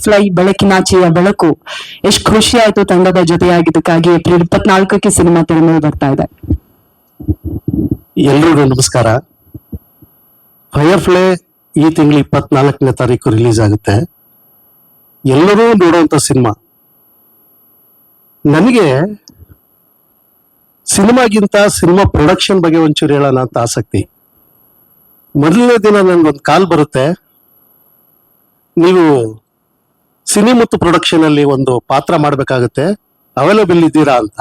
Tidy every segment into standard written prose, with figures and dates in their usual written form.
Fly ಬೆಳಕಿನಾಚೆಯ ಬೆಳಕು. ಎಷ್ಟು ಖುಷಿ ಆಯ್ತು ತಂಡದ ಜೊತೆಯಾಗಿದ್ದಕ್ಕಾಗಿ. ಏಪ್ರಿಲ್ 24ಕ್ಕೆ ಸಿನಿಮಾ ತೆರೆ ಮೇಲೆ ಬರ್ತಾ ಇದೆ. ಎಲ್ರಿಗೂ ನಮಸ್ಕಾರ. ಫೈರ್ ಫ್ಲೈ ಈ ತಿಂಗಳು 24ನೇ ತಾರೀಕು ರಿಲೀಸ್ ಆಗುತ್ತೆ. ಎಲ್ಲರೂ ನೋಡುವಂತ ಸಿನಿಮಾ. ನನಗೆ ಸಿನಿಮಾಗಿಂತ ಸಿನಿಮಾ ಪ್ರೊಡಕ್ಷನ್ ಬಗ್ಗೆ ಒಂಚೂರು ಹೇಳೋಣ ಅಂತ ಆಸಕ್ತಿ. ಮೊದಲನೇ ದಿನ ನನ್ಗೊಂದು ಕಾಲ್ ಬರುತ್ತೆ, ನೀವು ಸಿನಿ ಮತ್ತು ಪ್ರೊಡಕ್ಷನ್ ಅಲ್ಲಿ ಒಂದು ಪಾತ್ರ ಮಾಡ್ಬೇಕಾಗತ್ತೆ, ಅವೈಲಬಲ್ ಇದ್ದೀರಾ ಅಂತ.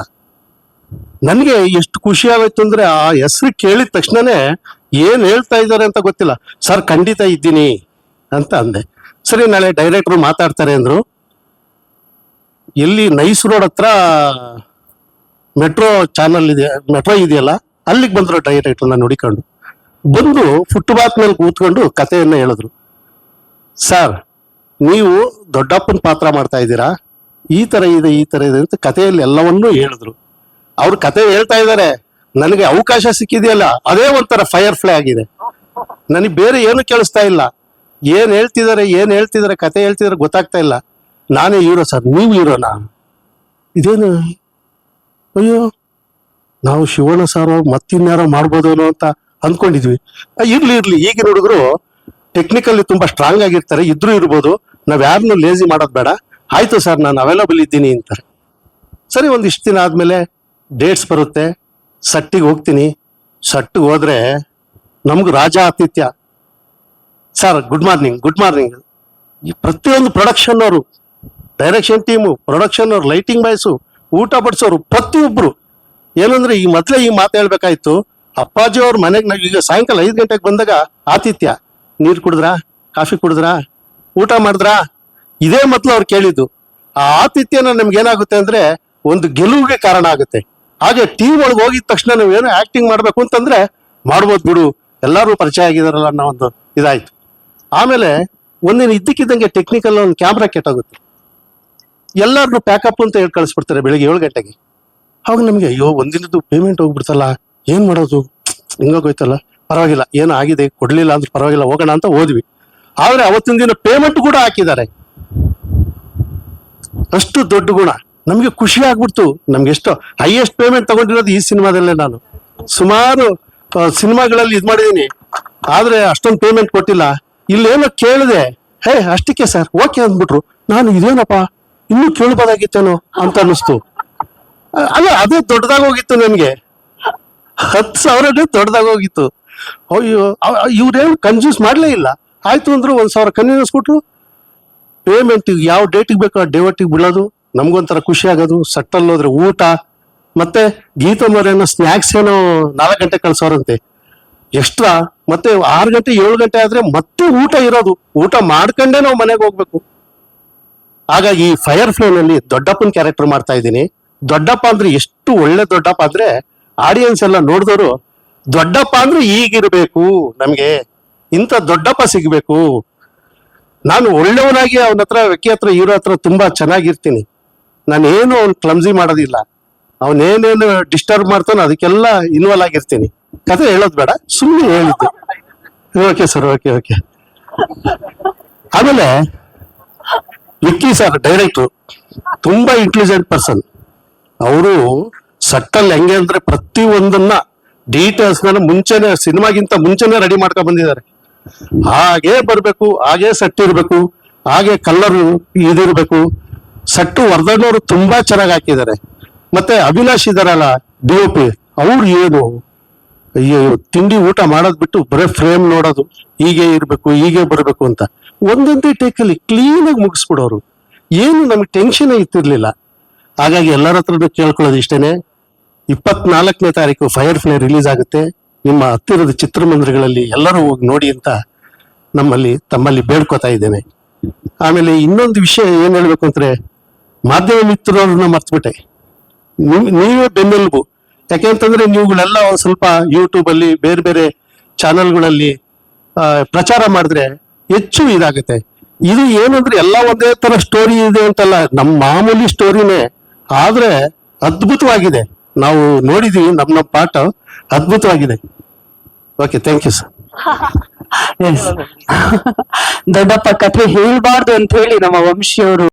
ನನಗೆ ಎಷ್ಟು ಖುಷಿ ಆಗೋಯ್ತು ಅಂದ್ರೆ ಆ ಹೆಸರು ಕೇಳಿದ ತಕ್ಷಣನೇ ಏನ್ ಹೇಳ್ತಾ ಇದ್ದಾರೆ ಅಂತ ಗೊತ್ತಿಲ್ಲ. ಸರ್ ಖಂಡಿತ ಇದ್ದೀನಿ ಅಂತ ಅಂದೆ. ಸರಿ, ನಾಳೆ ಡೈರೆಕ್ಟ್ರು ಮಾತಾಡ್ತಾರೆ ಅಂದ್ರು. ಎಲ್ಲಿ ನೈಸ್ ರೋಡ್ ಹತ್ರ ಮೆಟ್ರೋ ಚಾನಲ್ ಇದೆ, ಮೆಟ್ರೋ ಇದೆಯಲ್ಲ, ಅಲ್ಲಿಗೆ ಬಂದ್ರು ಡೈರೆಕ್ಟ್ರನ್ನ ನೋಡಿಕೊಂಡು. ಬಂದು ಫುಟ್ಪಾತ್ ಮೇಲೆ ಕೂತ್ಕೊಂಡು ಕಥೆಯನ್ನ ಹೇಳಿದ್ರು. ಸರ್, ನೀವು ದೊಡ್ಡಪ್ಪನ ಪಾತ್ರ ಮಾಡ್ತಾ ಇದ್ದೀರಾ, ಈ ತರ ಇದೆ ಈ ತರ ಇದೆ ಅಂತ ಕಥೆಯಲ್ಲಿ ಎಲ್ಲವನ್ನೂ ಹೇಳಿದ್ರು. ಅವ್ರು ಕತೆ ಹೇಳ್ತಾ ಇದ್ದಾರೆ, ನನಗೆ ಅವಕಾಶ ಸಿಕ್ಕಿದೆಯಲ್ಲ ಅದೇ ಒಂಥರ ಫೈರ್ ಫ್ಲೈ ಆಗಿದೆ. ನನಗೆ ಬೇರೆ ಏನು ಕೇಳಿಸ್ತಾ ಇಲ್ಲ. ಏನ್ ಹೇಳ್ತಿದಾರೆ ಕತೆ ಹೇಳ್ತಿದಾರೆ ಗೊತ್ತಾಗ್ತಾ ಇಲ್ಲ. ನಾನೇ ಹೀರೋ ಸರ್, ನೀವು ಹೀರೋನಾ? ಇದೇನು, ಅಯ್ಯೋ ನಾವು ಶಿವಣ್ಣ ಸಾರು ಮತ್ತಿನ್ಯಾರೋ ಮಾಡ್ಬೋದು ಅಂತ ಅಂದ್ಕೊಂಡಿದ್ವಿ. ಇರ್ಲಿ ಈಗಿನ ಹುಡುಗರು ಟೆಕ್ನಿಕಲಿ ತುಂಬಾ ಸ್ಟ್ರಾಂಗ್ ಆಗಿರ್ತಾರೆ, ಇದ್ರೂ ಇರ್ಬೋದು, ನಾವ್ ಯಾರನ್ನು ಲೇಜಿ ಮಾಡೋದ್ ಬೇಡ. ಆಯ್ತು ಸರ್, ನಾನು ಅವೈಲಬಲ್ ಇದ್ದೀನಿ ಅಂತಾರೆ. ಸರಿ, ಒಂದಿಷ್ಟು ದಿನ ಆದ್ಮೇಲೆ ಡೇಟ್ಸ್ ಬರುತ್ತೆ, ಸಟ್ಟಿಗೆ ಹೋಗ್ತೀನಿ. ಸಟ್ಟಿಗೆ ಹೋದ್ರೆ ನಮ್ಗೆ ರಾಜ ಆತಿಥ್ಯ. Sir good morning. ಈ ಪ್ರತಿಯೊಂದು ಪ್ರೊಡಕ್ಷನ್ ಅವರು, ಡೈರೆಕ್ಷನ್ ಟೀಮು, ಪ್ರೊಡಕ್ಷನ್ ಅವ್ರು, ಲೈಟಿಂಗ್ ಬಾಯ್ಸು, ಊಟ ಬಡಿಸೋರು ಪ್ರತಿಯೊಬ್ರು. ಏನಂದ್ರೆ ಈ ಮೊದ್ಲೇ ಈ ಮಾತು ಹೇಳ್ಬೇಕಾಯ್ತು. ಅಪ್ಪಾಜಿ ಅವ್ರ ಮನೆಗೆ ನಾವು ಈಗ ಸಾಯಂಕಾಲ 5 ಗಂಟೆಗೆ ಬಂದಾಗ ಆತಿಥ್ಯ, ನೀರು ಕುಡಿದ್ರಾ, ಕಾಫಿ ಕುಡಿದ್ರಾ, ಊಟ ಮಾಡಿದ್ರಾ, ಇದೇ ಮೊದ್ಲು ಅವ್ರು ಕೇಳಿದ್ದು. ಆ ಆತಿಥ್ಯನ ನಮ್ಗೆ ಏನಾಗುತ್ತೆ ಅಂದ್ರೆ ಒಂದು ಗೆಲುವಿಗೆ ಕಾರಣ ಆಗುತ್ತೆ. ಹಾಗೆ ಟೀಮ್ ಒಳಗೆ ಹೋಗಿದ ತಕ್ಷಣ ನಾವೇನೋ ಆಕ್ಟಿಂಗ್ ಮಾಡ್ಬೇಕು ಅಂತಂದ್ರೆ ಮಾಡ್ಬೋದು ಬಿಡು, ಎಲ್ಲರೂ ಪರಿಚಯ ಆಗಿದಾರಲ್ಲ ಅನ್ನೋ ಒಂದು ಇದಾಯ್ತು. ಆಮೇಲೆ ಒಂದಿನ ಇದ್ದಕ್ಕಿದ್ದಂಗೆ ಟೆಕ್ನಿಕಲ್ ಒಂದು ಕ್ಯಾಮ್ರಾ ಕೆಟ್ಟೋಗುತ್ತೆ. ಎಲ್ಲರನ್ನು ಪ್ಯಾಕಪ್ ಅಂತ ಹೇಳಿ ಕಳಿಸ್ಬಿಡ್ತಾರೆ ಬೆಳಿಗ್ಗೆ 7 ಗಂಟೆಗೆ. ಅವಾಗ ನಮ್ಗೆ ಅಯ್ಯೋ ಒಂದಿನದ್ದು ಪೇಮೆಂಟ್ ಹೋಗ್ಬಿಡ್ತಲ್ಲ, ಏನ್ ಮಾಡೋದು, ಹಿಂಗೋಗೋಯ್ತಲ್ಲ, ಪರವಾಗಿಲ್ಲ, ಏನೋ ಆಗಿದೆ, ಕೊಡ್ಲಿಲ್ಲ ಅಂದ್ರೆ ಪರವಾಗಿಲ್ಲ, ಹೋಗೋಣ ಅಂತ ಹೋದ್ವಿ. ಆದ್ರೆ ಅವತ್ತಿನ ದಿನ ಪೇಮೆಂಟ್ ಕೂಡ ಹಾಕಿದ್ದಾರೆ. ಅಷ್ಟು ದೊಡ್ಡ ಗುಣ. ನಮ್ಗೆ ಖುಷಿ ಆಗ್ಬಿಡ್ತು. ನಮ್ಗೆ ಎಷ್ಟು ಹೈಯೆಸ್ಟ್ ಪೇಮೆಂಟ್ ತಗೊಂಡಿರೋದು ಈ ಸಿನಿಮಾದಲ್ಲೇ. ನಾನು ಸುಮಾರು ಸಿನಿಮಾಗಳಲ್ಲಿ ಇದ್ ಮಾಡಿದೀನಿ, ಆದ್ರೆ ಅಷ್ಟೊಂದು ಪೇಮೆಂಟ್ ಕೊಟ್ಟಿಲ್ಲ. ಇಲ್ಲೇನೋ ಕೇಳಿದೆ, ಹೇ ಅಷ್ಟಕ್ಕೆ ಸರ್ ಓಕೆ ಅಂದ್ಬಿಟ್ರು. ನಾನು ಇದೇನಪ್ಪ ಇನ್ನೂ ಕೇಳ್ಬೋದಾಗಿತ್ತೇನೋ ಅಂತ ಅನ್ನಿಸ್ತು. ಅಲ್ಲ, ಅದೇ ದೊಡ್ಡದಾಗ ಹೋಗಿತ್ತು ನನ್ಗೆ. 10,000 ದೊಡ್ಡದಾಗ ಹೋಗಿತ್ತು. ಅಯ್ಯೋ, ಇವ್ರೇನು ಕನ್ಫ್ಯೂಸ್ ಮಾಡ್ಲೇ ಇಲ್ಲ. ಆಯ್ತು ಅಂದ್ರು, 1,000 ಕನ್ವೀನಿಯನ್ಸ್ ಕೊಟ್ರು. ಪೇಮೆಂಟ್ ಯಾವ ಡೇಟಿಗೆ ಬೇಕೋ ಆ ಡೇಟಿಗೆ ಬಿಡೋದು, ನಮ್ಗೊಂಥರ ಖುಷಿ ಆಗೋದು. ಸಟ್ಟಲ್ಲಿ ಹೋದ್ರೆ ಊಟ, ಮತ್ತೆ ಗೀತಮ್ಮರೇನೋ ಸ್ನ್ಯಾಕ್ಸ್ ಏನೋ 4 ಗಂಟೆ ಕಳ್ಸೋರಂತೆ ಎಕ್ಸ್ಟ್ರಾ. ಮತ್ತೆ 6 ಗಂಟೆ 7 ಗಂಟೆ ಆದ್ರೆ ಮತ್ತೆ ಊಟ ಇರೋದು, ಊಟ ಮಾಡ್ಕೊಂಡೇ ನಾವು ಮನೆಗೆ ಹೋಗ್ಬೇಕು. ಹಾಗಾಗಿ ಫೈರ್ ಫ್ಲೈ ನಲ್ಲಿ ದೊಡ್ಡಪ್ಪನ ಕ್ಯಾರೆಕ್ಟರ್ ಮಾಡ್ತಾ ಇದ್ದೀನಿ. ದೊಡ್ಡಪ್ಪ ಅಂದ್ರೆ ಎಷ್ಟು ಒಳ್ಳೆ ದೊಡ್ಡಪ್ಪ ಅಂದ್ರೆ ಆಡಿಯನ್ಸ್ ಎಲ್ಲ ನೋಡಿದವರು, ದೊಡ್ಡಪ್ಪ ಅಂದ್ರೆ ಈಗಿರ್ಬೇಕು, ನಮ್ಗೆ ಇಂಥ ದೊಡ್ಡಪ್ಪ ಸಿಗ್ಬೇಕು. ನಾನು ಒಳ್ಳೆಯವನಾಗಿ ಅವನ ಹತ್ರ, ವ್ಯಕ್ತಿ ಹತ್ರ, ಹೀರೋ ಹತ್ರ ತುಂಬಾ ಚೆನ್ನಾಗಿರ್ತೀನಿ. ನಾನೇನು ಅವ್ನು ಕ್ಲಮ್ಸಿ ಮಾಡೋದಿಲ್ಲ. ಅವನೇನೇನು ಡಿಸ್ಟರ್ಬ್ ಮಾಡ್ತಾನೋ ಅದಕ್ಕೆಲ್ಲ ಇನ್ವಾಲ್ವ್ ಆಗಿರ್ತೀನಿ. ಕಥೆ ಹೇಳೋದು ಬೇಡ, ಸುಮ್ಮನೆ ಹೇಳಿದ್ದು. Okay sir, okay. ಆಮೇಲೆ ವಿಕ್ಕಿ ಸರ್ ಡೈರೆಕ್ಟ್ರು ತುಂಬಾ ಇಂಟೆಲಿಜೆಂಟ್ ಪರ್ಸನ್. ಅವರು ಸಟ್ಟಲ್ಲಿ ಹೆಂಗೆ ಅಂದ್ರೆ ಪ್ರತಿ ಒಂದನ್ನ ಡೀಟೇಲ್ಸ್ ಮುಂಚೆನೆ, ಸಿನಿಮಾಗಿಂತ ಮುಂಚೆನೆ ರೆಡಿ ಮಾಡ್ಕೊಂಡ್ ಬಂದಿದ್ದಾರೆ. ಹಾಗೆ ಬರ್ಬೇಕು, ಹಾಗೆ ಸೆಟ್ ಇರ್ಬೇಕು, ಹಾಗೆ ಕಲರ್ ಇದಿರ್ಬೇಕು. ಸಟ್ಟು ವರ್ಧನವರು ತುಂಬಾ ಚೆನ್ನಾಗಿ ಹಾಕಿದ್ದಾರೆ. ಮತ್ತೆ ಅವಿನಾಶ್ ಇದಾರಲ್ಲ DOP, ಅವ್ರು ಏನು ಅಯ್ಯೋ ತಿಂಡಿ ಊಟ ಮಾಡೋದ್ ಬಿಟ್ಟು ಬರೇ ಫ್ರೇಮ್ ನೋಡೋದು, ಹೀಗೆ ಇರ್ಬೇಕು, ಹೀಗೆ ಬರ್ಬೇಕು ಅಂತ ಒಂದೊಂದೇ ಟೇಕಲ್ಲಿ ಕ್ಲೀನ್ ಆಗಿ ಮುಗಿಸ್ಬಿಡೋರು. ಏನು ನಮ್ಗೆ ಟೆನ್ಷನ್ ಇತ್ತಿರ್ಲಿಲ್ಲ. ಹಾಗಾಗಿ ಎಲ್ಲರ ಹತ್ರನೂ ಕೇಳ್ಕೊಳ್ಳೋದು ಇಷ್ಟೇನೆ, 24ನೇ ತಾರೀಕು ಫೈರ್ ಫ್ಲೈ ರಿಲೀಸ್ ಆಗುತ್ತೆ. ನಿಮ್ಮ ಹತ್ತಿರದ ಚಿತ್ರಮಂದಿರಗಳಲ್ಲಿ ಎಲ್ಲರೂ ಹೋಗಿ ನೋಡಿ ಅಂತ ತಮ್ಮಲ್ಲಿ ಬೇಡ್ಕೋತಾ ಇದ್ದೇನೆ. ಆಮೇಲೆ ಇನ್ನೊಂದು ವಿಷಯ ಏನ್ ಹೇಳ್ಬೇಕು ಅಂದ್ರೆ, ಮಾಧ್ಯಮ ಮಿತ್ರರನ್ನ ಮರ್ತ್ಬಿಟ್ಟೆ. ನೀವೇ ಬೆನ್ನೆಲುಬು. ಯಾಕೆಂತಂದ್ರೆ ನೀವುಗಳೆಲ್ಲ ಒಂದ್ ಸ್ವಲ್ಪ ಯೂಟ್ಯೂಬ್ ಅಲ್ಲಿ, ಬೇರೆ ಬೇರೆ ಚಾನೆಲ್ಗಳಲ್ಲಿ ಪ್ರಚಾರ ಮಾಡಿದ್ರೆ ಹೆಚ್ಚು ಇದಾಗುತ್ತೆ. ಇದು ಏನಂದ್ರೆ ಎಲ್ಲ ಒಂದೇ ತರ ಸ್ಟೋರಿ ಇದೆ ಅಂತಲ್ಲ, ನಮ್ಮ ಮಾಮೂಲಿ ಸ್ಟೋರಿನೇ, ಆದ್ರೆ ಅದ್ಭುತವಾಗಿದೆ. ನಾವು ನೋಡಿದೀವಿ, ನಮ್ಮ ಪಾಠ ಅದ್ಭುತವಾಗಿದೆ. Okay, thank you sir. Yes ದೊಡ್ಡಪ್ಪ ಕಥೆ ಹೇಳ್ಬಾರ್ದು ಅಂತ ಹೇಳಿ ನಮ್ಮ ವಂಶಿಯವರು